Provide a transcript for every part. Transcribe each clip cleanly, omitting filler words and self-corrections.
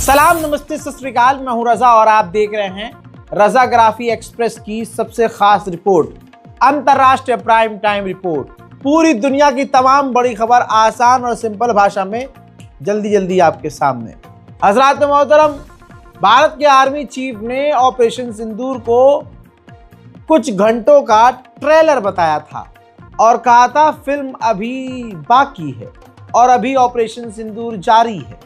सलाम, नमस्ते, सत श्री अकाल। मैं हूं रजा और आप देख रहे हैं रजाग्राफी एक्सप्रेस की सबसे खास रिपोर्ट, अंतर्राष्ट्रीय प्राइम टाइम रिपोर्ट। पूरी दुनिया की तमाम बड़ी खबर आसान और सिंपल भाषा में जल्दी आपके सामने। हजरात मोहतरम, भारत के आर्मी चीफ ने ऑपरेशन सिंदूर को कुछ घंटों का ट्रेलर बताया था और कहा था फिल्म अभी बाकी है और अभी ऑपरेशन सिंदूर जारी है।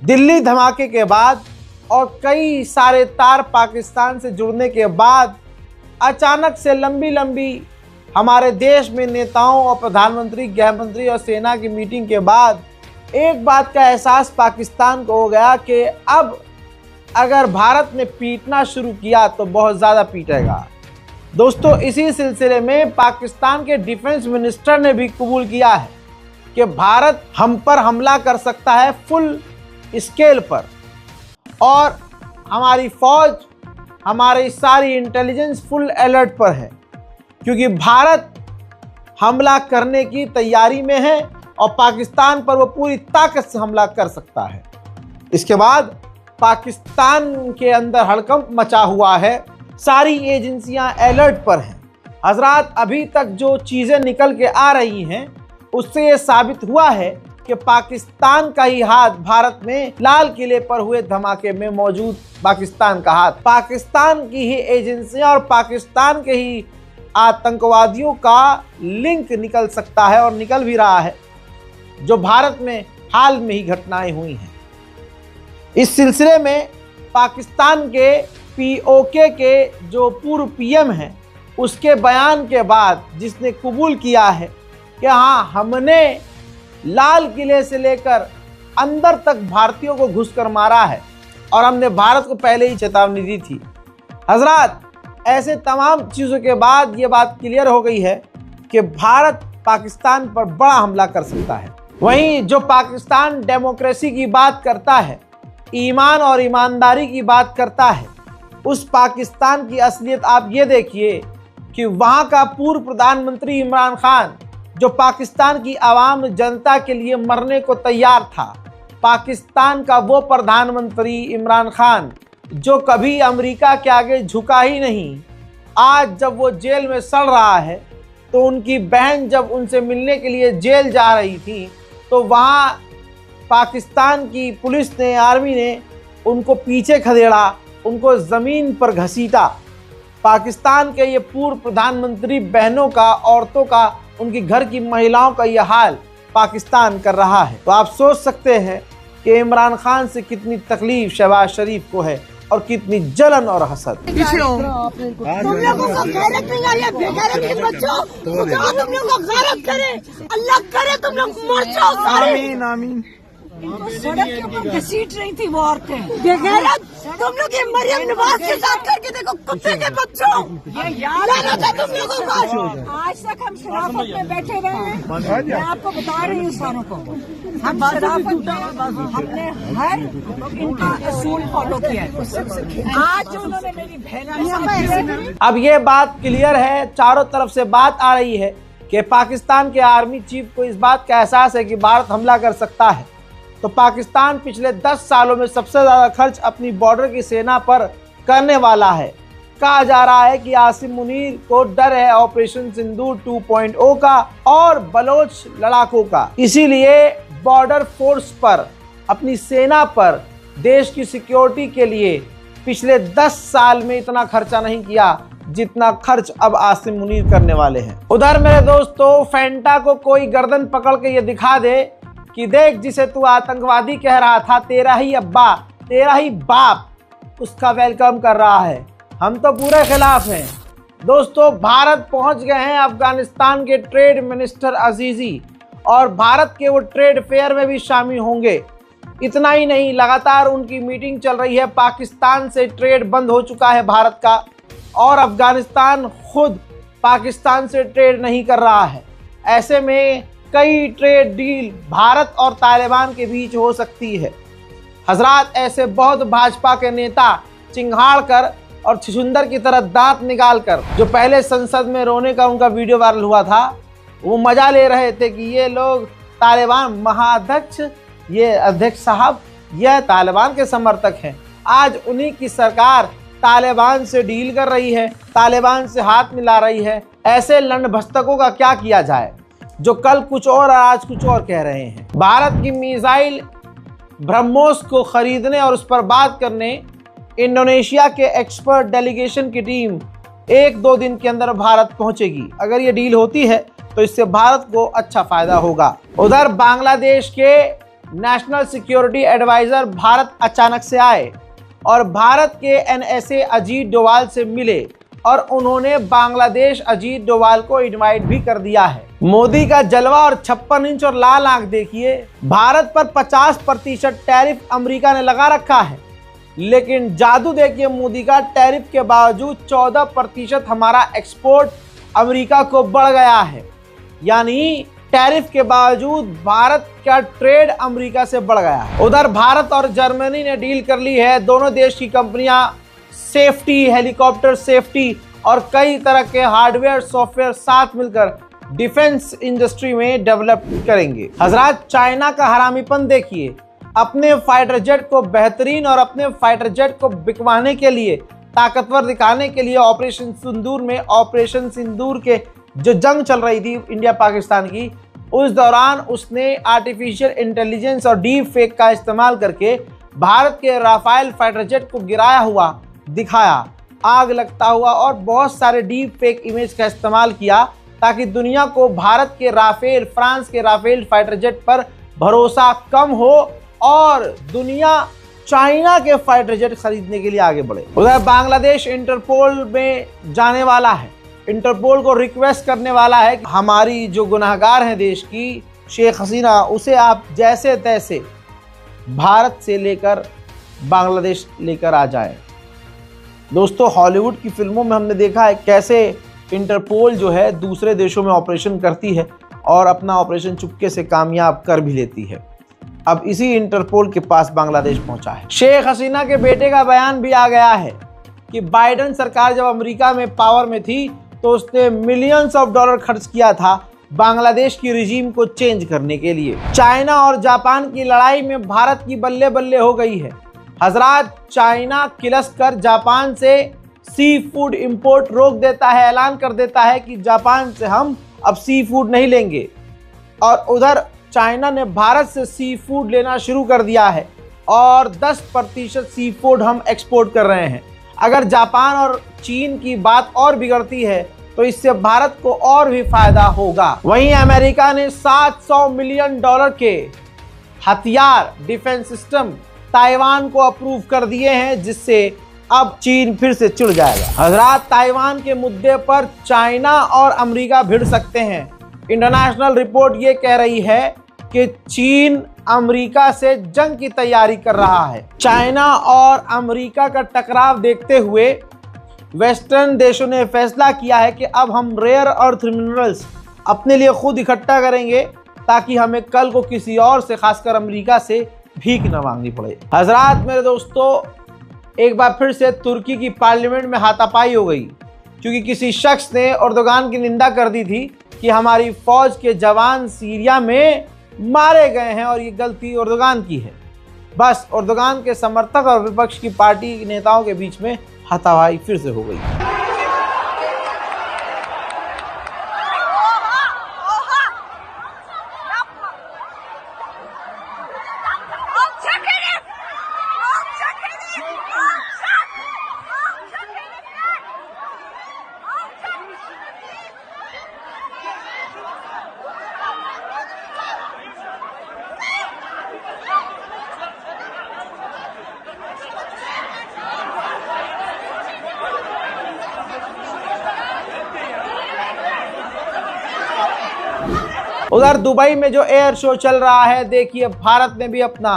दिल्ली धमाके के बाद और कई सारे तार पाकिस्तान से जुड़ने के बाद अचानक से लंबी हमारे देश में नेताओं और प्रधानमंत्री, गृह मंत्री और सेना की मीटिंग के बाद एक बात का एहसास पाकिस्तान को हो गया कि अब अगर भारत ने पीटना शुरू किया तो बहुत ज़्यादा पीटेगा। दोस्तों, इसी सिलसिले में पाकिस्तान के डिफेंस मिनिस्टर ने भी कबूल किया है कि भारत हम पर हमला कर सकता है फुल स्केल पर और हमारी फौज, हमारी सारी इंटेलिजेंस फुल अलर्ट पर है, क्योंकि भारत हमला करने की तैयारी में है और पाकिस्तान पर वो पूरी ताकत से हमला कर सकता है। इसके बाद पाकिस्तान के अंदर हड़कंप मचा हुआ है, सारी एजेंसियां अलर्ट पर हैं। हजरात, अभी तक जो चीज़ें निकल के आ रही हैं उससे ये साबित हुआ है कि पाकिस्तान का ही हाथ भारत में लाल किले पर हुए धमाके में मौजूद पाकिस्तान का हाथ, पाकिस्तान की ही एजेंसियां और पाकिस्तान के ही आतंकवादियों का लिंक निकल सकता है और निकल भी रहा है, जो भारत में हाल में ही घटनाएं हुई हैं। इस सिलसिले में पाकिस्तान के पीओके के जो पूर्व पीएम हैं उसके बयान के बाद जिसने कबूल किया है कि हाँ, हमने लाल किले से लेकर अंदर तक भारतीयों को घुसकर मारा है और हमने भारत को पहले ही चेतावनी दी थी। हजरात, ऐसे तमाम चीज़ों के बाद ये बात क्लियर हो गई है कि भारत पाकिस्तान पर बड़ा हमला कर सकता है। वहीं जो पाकिस्तान डेमोक्रेसी की बात करता है, ईमान और ईमानदारी की बात करता है, उस पाकिस्तान की असलियत आप ये देखिए कि वहाँ का पूर्व प्रधानमंत्री इमरान खान, जो पाकिस्तान की आवाम जनता के लिए मरने को तैयार था, पाकिस्तान का वो प्रधानमंत्री इमरान खान जो कभी अमेरिका के आगे झुका ही नहीं, आज जब वो जेल में सड़ रहा है तो उनकी बहन जब उनसे मिलने के लिए जेल जा रही थी तो वहाँ पाकिस्तान की पुलिस ने, आर्मी ने उनको पीछे खदेड़ा, उनको ज़मीन पर घसीटा। पाकिस्तान के ये पूर्व प्रधानमंत्री बहनों का, औरतों का, उनकी घर की महिलाओं का यह हाल पाकिस्तान कर रहा है। तो आप सोच सकते हैं कि इमरान खान से कितनी तकलीफ शहबाज शरीफ को है और कितनी जलन और हसद। तुम लोगों को गैरत नहीं आई है, बेगैरत के बच्चों, तुम लोगों को गैरत करे, अल्लाह करे तुम लोग मर जाओ सारे। आमीन आमीन। सड़क के ऊपर घसीट रही थी वो औरतें, बेगैरत। तुम लोग ये मरियम नवाज के साथ करके देखो, कुत्ते के बच्चों, ये याद आना था तुम लोगों को। आज तक हम शराफत में बैठे हुए हैं, मैं आपको बता रही हूँ सारों को, हम शराफत में हमने हर इनका असूल फॉलो किया है। आज जो उन्होंने मेरी बहन, अब ये बात क्लियर है, चारों तरफ से बात आ रही है कि पाकिस्तान के आर्मी चीफ को इस बात का एहसास है कि भारत हमला कर सकता है। तो पाकिस्तान पिछले 10 सालों में सबसे ज़्यादा खर्च अपनी बॉर्डर की सेना पर करने वाला है। कहा जा रहा है कि आसिम मुनीर को डर है ऑपरेशन सिंदूर 2.0 का और बलोच लड़ाकों का, इसीलिए बॉर्डर फोर्स पर, अपनी सेना पर, देश की सिक्योरिटी के लिए पिछले 10 साल में इतना खर्चा नहीं किया जितना खर्च अब आसिम मुनीर करने वाले हैं। उधर मेरे दोस्तों, फेंटा को कोई गर्दन पकड़ के ये दिखा दे कि देख, जिसे तू आतंकवादी कह रहा था, तेरा ही अब्बा, तेरा ही बाप उसका वेलकम कर रहा है। हम तो पूरे खिलाफ हैं। दोस्तों, भारत पहुंच गए हैं अफगानिस्तान के ट्रेड मिनिस्टर अजीजी और भारत के वो ट्रेड फेयर में भी शामिल होंगे। इतना ही नहीं, लगातार उनकी मीटिंग चल रही है। पाकिस्तान से ट्रेड बंद हो चुका है भारत का और अफगानिस्तान खुद पाकिस्तान से ट्रेड नहीं कर रहा है। ऐसे में कई ट्रेड डील भारत और तालिबान के बीच हो सकती है। हजरात, ऐसे बहुत भाजपा के नेता चिंगाड़ कर और छुछुंदर की तरह दांत निकाल कर, जो पहले संसद में रोने का उनका वीडियो वायरल हुआ था, वो मजा ले रहे थे कि ये लोग तालिबान महाअध्यक्ष, ये अध्यक्ष साहब यह तालिबान के समर्थक हैं। आज उन्हीं की सरकार तालिबान से डील कर रही है, तालिबान से हाथ मिला रही है। ऐसे लंडभस्तकों का क्या किया जाए जो कल कुछ और आज कुछ और कह रहे हैं। भारत की मिसाइल ब्रह्मोस को खरीदने और उस पर बात करने इंडोनेशिया के एक्सपर्ट डेलीगेशन की टीम 1-2 दिन के अंदर भारत पहुंचेगी। अगर ये डील होती है तो इससे भारत को अच्छा फायदा होगा। उधर बांग्लादेश के नेशनल सिक्योरिटी एडवाइजर भारत अचानक से आए और भारत के एनएसए अजीत डोवाल से मिले और उन्होंने बांग्लादेश अजीत डोवाल को इनवाइट भी कर दिया है। मोदी का जलवा और 56 इंच और लाल आंख देखिए। भारत पर 50% टैरिफ अमेरिका ने लगा रखा है, लेकिन जादू देखिए मोदी का, टैरिफ के बावजूद 14% हमारा एक्सपोर्ट अमेरिका को बढ़ गया है। यानी टैरिफ के बावजूद भारत का ट्रेड अमेरिका से बढ़ गया है। उधर भारत और जर्मनी ने डील कर ली है। दोनों देश की कंपनियां सेफ्टी, हेलीकॉप्टर सेफ्टी और कई तरह के हार्डवेयर सॉफ्टवेयर साथ मिलकर डिफेंस इंडस्ट्री में डेवलप करेंगे। हजरात, चाइना का हरामीपन देखिए। अपने फाइटर जेट को बेहतरीन और अपने फाइटर जेट को बिकवाने के लिए, ताकतवर दिखाने के लिए ऑपरेशन सिंदूर में, ऑपरेशन सिंदूर के जो जंग चल रही थी इंडिया पाकिस्तान की, उस दौरान उसने आर्टिफिशियल इंटेलिजेंस और डीप फेक का इस्तेमाल करके भारत के राफेल फाइटर जेट को गिराया हुआ दिखाया, आग लगता हुआ, और बहुत सारे डीप फेक इमेज का इस्तेमाल किया ताकि दुनिया को भारत के राफेल, फ्रांस के राफेल फाइटर जेट पर भरोसा कम हो और दुनिया चाइना के फाइटर जेट खरीदने के लिए आगे बढ़े। उधर बांग्लादेश इंटरपोल में जाने वाला है, इंटरपोल को रिक्वेस्ट करने वाला है कि हमारी जो गुनहगार हैं देश की, शेख हसीना, उसे आप जैसे तैसे भारत से लेकर बांग्लादेश लेकर आ जाएं। दोस्तों, हॉलीवुड की फिल्मों में हमने देखा है कैसे इंटरपोल जो है दूसरे देशों में ऑपरेशन करती है और अपना ऑपरेशन चुपके से कामयाब कर भी लेती है। अब इसी इंटरपोल के पास बांग्लादेश पहुंचा है। शेख हसीना के बेटे का बयान भी आ गया है कि बाइडेन सरकार जब अमेरिका में पावर में थी तो उसने मिलियंस ऑफ डॉलर खर्च किया था बांग्लादेश की रिजीम को चेंज करने के लिए। चाइना और जापान की लड़ाई में भारत की बल्ले बल्ले हो गई है। हजरात, चाइना किलस कर जापान से सी फूड इंपोर्ट रोक देता है, ऐलान कर देता है कि जापान से हम अब सी फूड नहीं लेंगे। और उधर चाइना ने भारत से सी फूड लेना शुरू कर दिया है और 10% सी फूड हम एक्सपोर्ट कर रहे हैं। अगर जापान और चीन की बात और बिगड़ती है तो इससे भारत को और भी फायदा होगा। वहीं अमेरिका ने $700 मिलियन के हथियार, डिफेंस सिस्टम ताइवान को अप्रूव कर दिए हैं, जिससे अब चीन फिर से चिढ़ जाएगा। हजरात, ताइवान के मुद्दे पर चाइना और अमेरिका भिड़ सकते हैं। इंटरनेशनल रिपोर्ट ये कह रही है कि चीन अमेरिका से जंग की तैयारी कर रहा है। चाइना और अमेरिका का टकराव देखते हुए वेस्टर्न देशों ने फैसला किया है कि अब हम रेयर अर्थ मिनरल्स अपने लिए खुद इकट्ठा करेंगे ताकि हमें कल को किसी और से, खासकर अमेरिका से, भीख न मांगनी पड़े। हजरात मेरे दोस्तों, एक बार फिर से तुर्की की पार्लियामेंट में हाथापाई हो गई क्योंकि किसी शख्स ने एर्दोगान की निंदा कर दी थी कि हमारी फौज के जवान सीरिया में मारे गए हैं और ये गलती एर्दोगान की है। बस एर्दोगान के समर्थक और विपक्ष की पार्टी नेताओं के बीच में हाथापाई फिर से हो गई। उधर दुबई में जो एयर शो चल रहा है, देखिए भारत ने भी अपना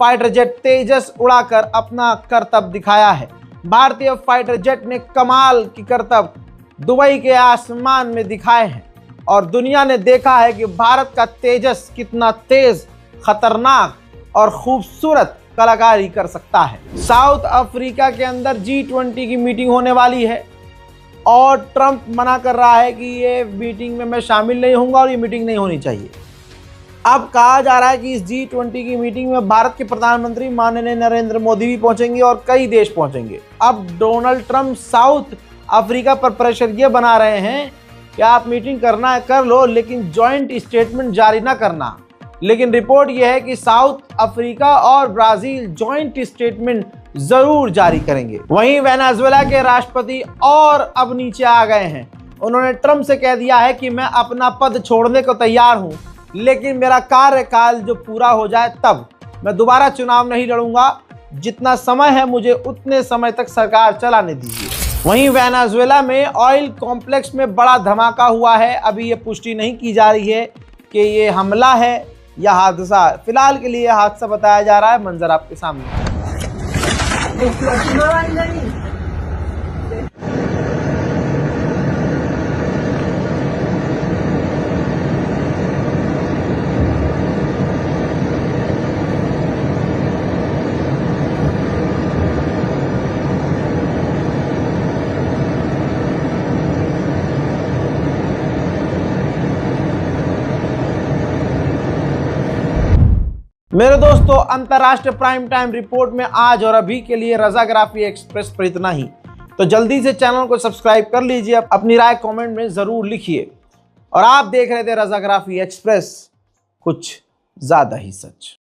फाइटर जेट तेजस उड़ाकर अपना करतब दिखाया है। भारतीय फाइटर जेट ने कमाल की करतब दुबई के आसमान में दिखाए हैं और दुनिया ने देखा है कि भारत का तेजस कितना तेज, खतरनाक और खूबसूरत कलाकारी कर सकता है। साउथ अफ्रीका के अंदर G20 की मीटिंग होने वाली है और ट्रंप मना कर रहा है कि ये मीटिंग में मैं शामिल नहीं होऊंगा और ये मीटिंग नहीं होनी चाहिए। अब कहा जा रहा है कि इस G20 की मीटिंग में भारत के प्रधानमंत्री माननीय नरेंद्र मोदी भी पहुंचेंगे और कई देश पहुंचेंगे। अब डोनाल्ड ट्रंप साउथ अफ्रीका पर प्रेशर ये बना रहे हैं कि आप मीटिंग करना है कर लो, लेकिन जॉइंट स्टेटमेंट जारी ना करना। लेकिन रिपोर्ट यह है कि साउथ अफ्रीका और ब्राजील जॉइंट स्टेटमेंट जरूर जारी करेंगे। वहीं वेनेजुएला के राष्ट्रपति और अब नीचे आ गए हैं। उन्होंने ट्रंप से कह दिया है कि मैं अपना पद छोड़ने को तैयार हूं, लेकिन मेरा कार्यकाल जो पूरा हो जाए तब मैं दोबारा चुनाव नहीं लड़ूंगा। जितना समय है मुझे उतने समय तक सरकार चलाने दीजिए। वहीं वेनेजुएला में ऑयल कॉम्प्लेक्स में बड़ा धमाका हुआ है। अभी ये पुष्टि नहीं की जा रही है कि ये हमला है या हादसा। फिलहाल के लिए हादसा बताया जा रहा है। मंजर आपके सामने। मेरे दोस्तों, अंतर्राष्ट्रीय प्राइम टाइम रिपोर्ट में आज और अभी के लिए रजाग्राफी एक्सप्रेस पर इतना ही। तो जल्दी से चैनल को सब्सक्राइब कर लीजिए, अपनी राय कमेंट में जरूर लिखिए। और आप देख रहे थे रजाग्राफी एक्सप्रेस, कुछ ज्यादा ही सच।